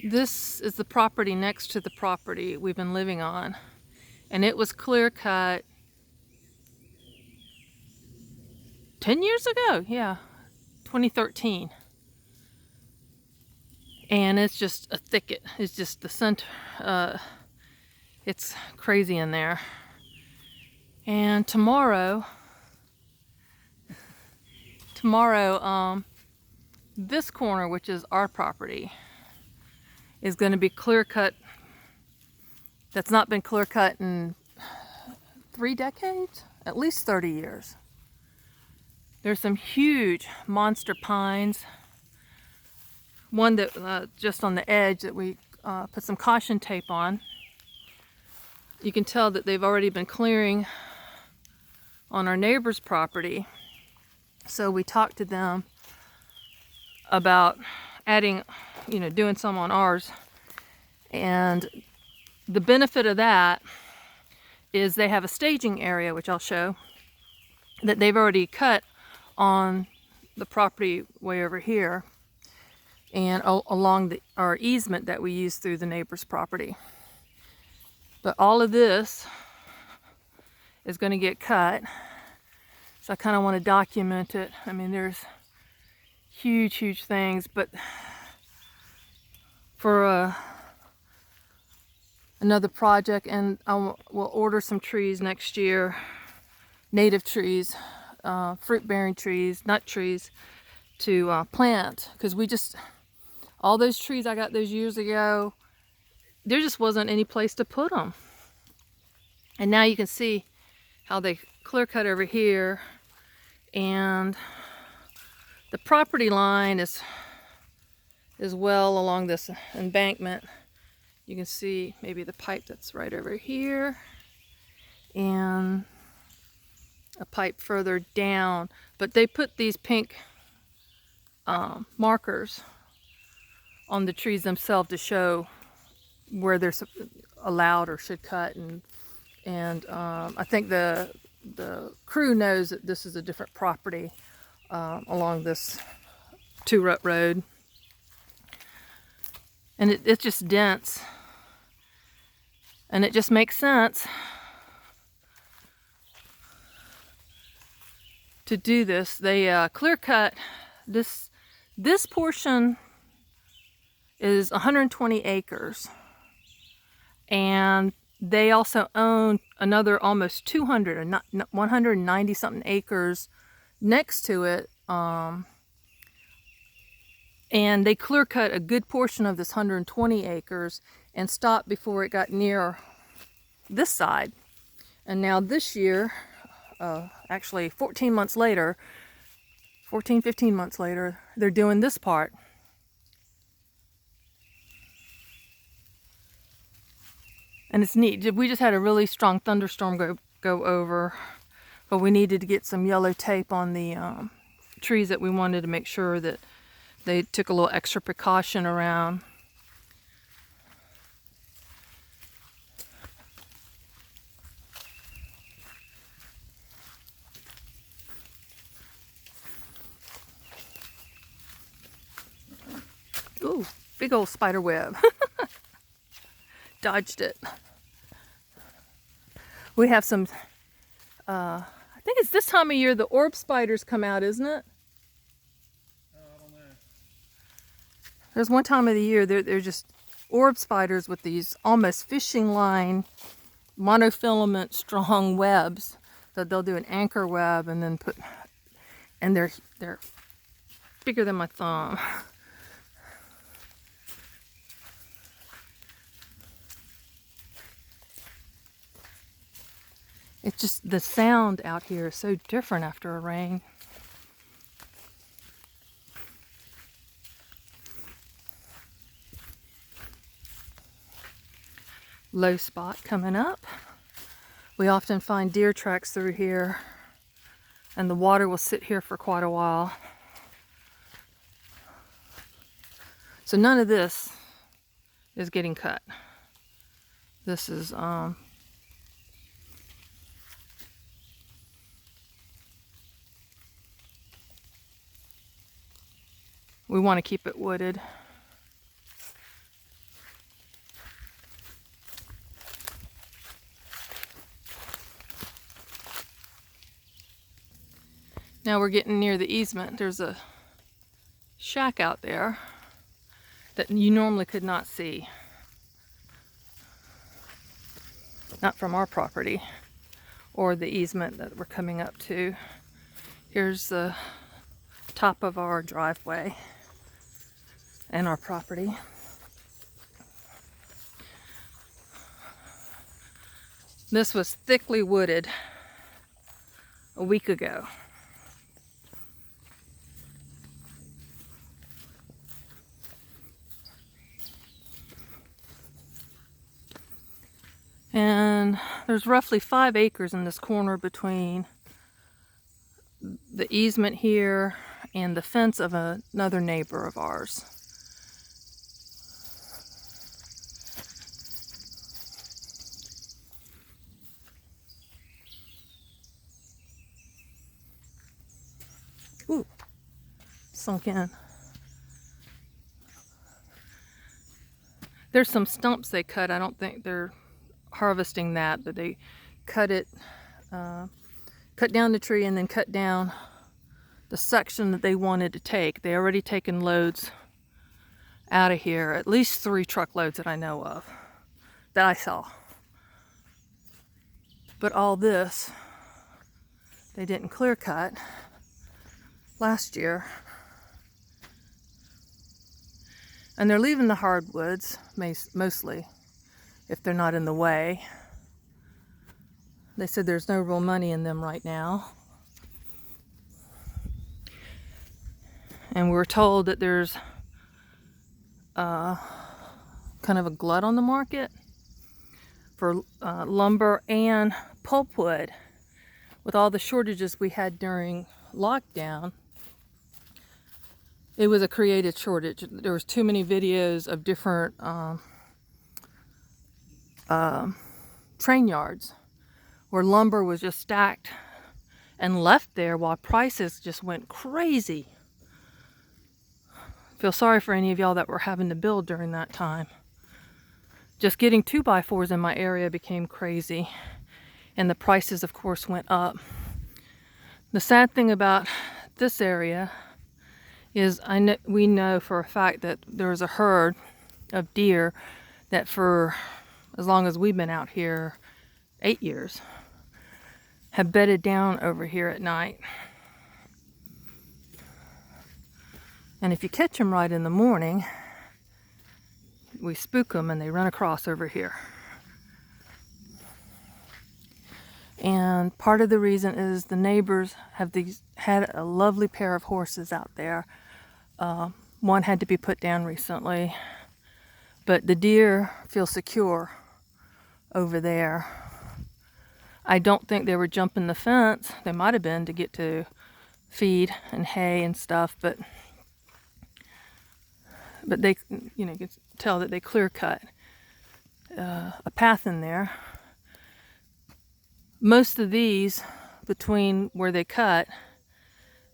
This is the property next to the property we've been living on, and it was clear cut 10 years ago, yeah, 2013. And it's just a thicket. It's just the center. It's crazy in there. And tomorrow, this corner, which is our property, is going to be clear cut. That's not been clear cut in 3 decades, at least 30 years. There's some huge monster pines. One that just on the edge that we put some caution tape on. You can tell that they've already been clearing on our neighbor's property. So we talked to them about adding, doing some on ours. And the benefit of that is they have a staging area, which I'll show, that they've already cut on the property way over here and along our easement that we use through the neighbor's property. But all of this is going to get cut, so I kind of want to document it. I mean, there's huge things, but for another project, and we'll order some trees next year, native trees, fruit-bearing trees, nut trees, to plant, because all those trees I got those years ago, there just wasn't any place to put them. And now you can see how they clear cut over here, and the property line is well along this embankment. You can see maybe the pipe that's right over here, and a pipe further down. But they put these pink markers on the trees themselves to show where they're allowed or should cut, and I think the crew knows that this is a different property along this two-rut road, and it's just dense, and it just makes sense to do this. They clear cut this portion is 120 acres, and they also own another almost 200, 190 something acres next to it, and they clear cut a good portion of this 120 acres and stopped before it got near this side. And now this year, actually 15 months later, they're doing this part. And it's neat. We just had a really strong thunderstorm go over, but we needed to get some yellow tape on the trees that we wanted to make sure that they took a little extra precaution around. Ooh, big old spider web. Dodged it. We have some, I think it's this time of year the orb spiders come out, isn't it? I don't know. There's one time of the year they're just orb spiders with these almost fishing line monofilament strong webs that they'll do an anchor web and then and they're bigger than my thumb. It's just the sound out here is so different after a rain. Low spot coming up. We often find deer tracks through here, and the water will sit here for quite a while. So none of this is getting cut. This is we want to keep it wooded. Now we're getting near the easement. There's a shack out there that you normally could not see. Not from our property or the easement that we're coming up to. Here's the top of our driveway and our property. This was thickly wooded a week ago. And there's roughly 5 acres in this corner between the easement here and the fence of another neighbor of ours. Ooh, sunk in. There's some stumps they cut. I don't think they're harvesting that, but they cut it, cut down the tree and then cut down the section that they wanted to take. They already taken loads out of here, at least 3 truckloads that I know of, that I saw. But all this, they didn't clear cut last year. And they're leaving the hardwoods, mostly, if they're not in the way. They said there's no real money in them right now. And we're told that there's kind of a glut on the market for lumber and pulpwood. With all the shortages we had during lockdown, it was a created shortage. There was too many videos of different train yards where lumber was just stacked and left there while prices just went crazy. Feel sorry for any of y'all that were having to build during that time. Just getting 2x4s in my area became crazy, and the prices of course went up. The sad thing about this area is we know for a fact that there was a herd of deer that for as long as we've been out here, 8 years, have bedded down over here at night. And if you catch them right in the morning, we spook them and they run across over here. And part of the reason is the neighbors have had a lovely pair of horses out there. One had to be put down recently, but the deer feel secure over there. I don't think they were jumping the fence. They might have been to get to feed and hay and stuff, but they, you know, you can tell that they clear cut a path in there. Most of these, between where they cut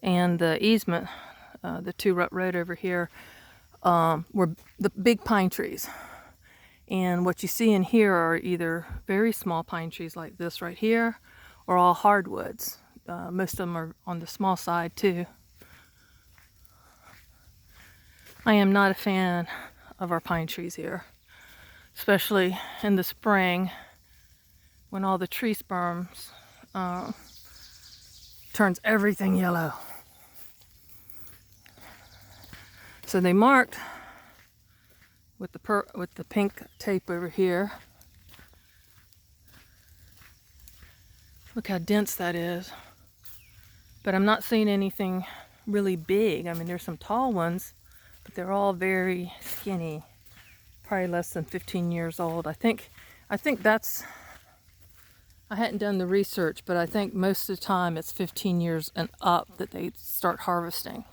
and the easement, the 2-rut road over here, were the big pine trees. And what you see in here are either very small pine trees like this right here, or all hardwoods. Most of them are on the small side too. I am not a fan of our pine trees here, especially in the spring when all the tree sperms turns everything yellow. So they marked with the pink tape over here. Look how dense that is. But I'm not seeing anything really big. I mean, there's some tall ones, but they're all very skinny. Probably less than 15 years old. I think that's, I hadn't done the research, but I think most of the time it's 15 years and up that they start harvesting.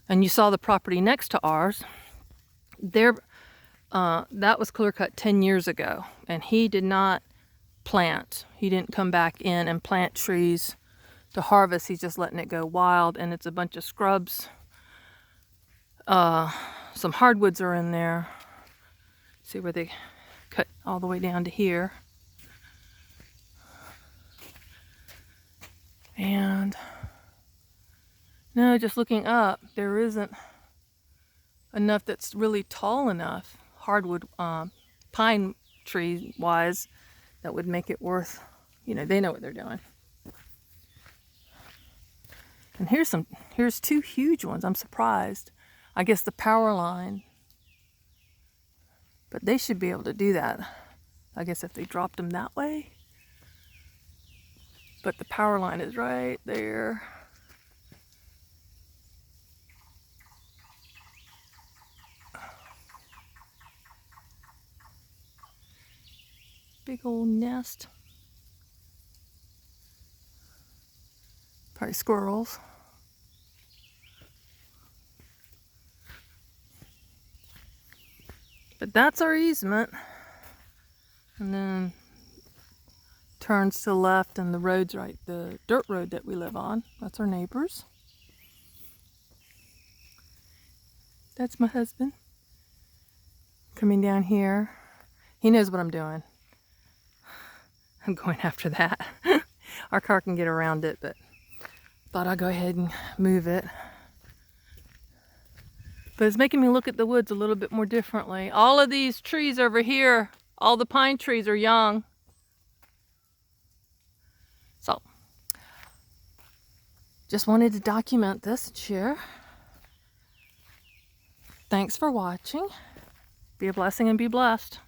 And you saw the property next to ours. That was clear cut 10 years ago, and he did not plant. He didn't come back in and plant trees to harvest. He's just letting it go wild, and it's a bunch of scrubs. Some hardwoods are in there. See where they cut all the way down to here. And no, just looking up, there isn't enough that's really tall enough, hardwood, pine tree wise, that would make it worth, they know what they're doing. And here's two huge ones. I'm surprised. I guess the power line, but they should be able to do that. I guess if they dropped them that way. But the power line is right there. Big old nest. Probably squirrels. But that's our easement. And then turns to the left and the road's right, the dirt road that we live on. That's our neighbors. That's my husband. Coming down here. He knows what I'm doing. I'm going after that. Our car can get around it, but thought I'd go ahead and move it. But it's making me look at the woods a little bit more differently. All of these trees over here, all the pine trees are young. So, just wanted to document this and share. Thanks for watching. Be a blessing and be blessed.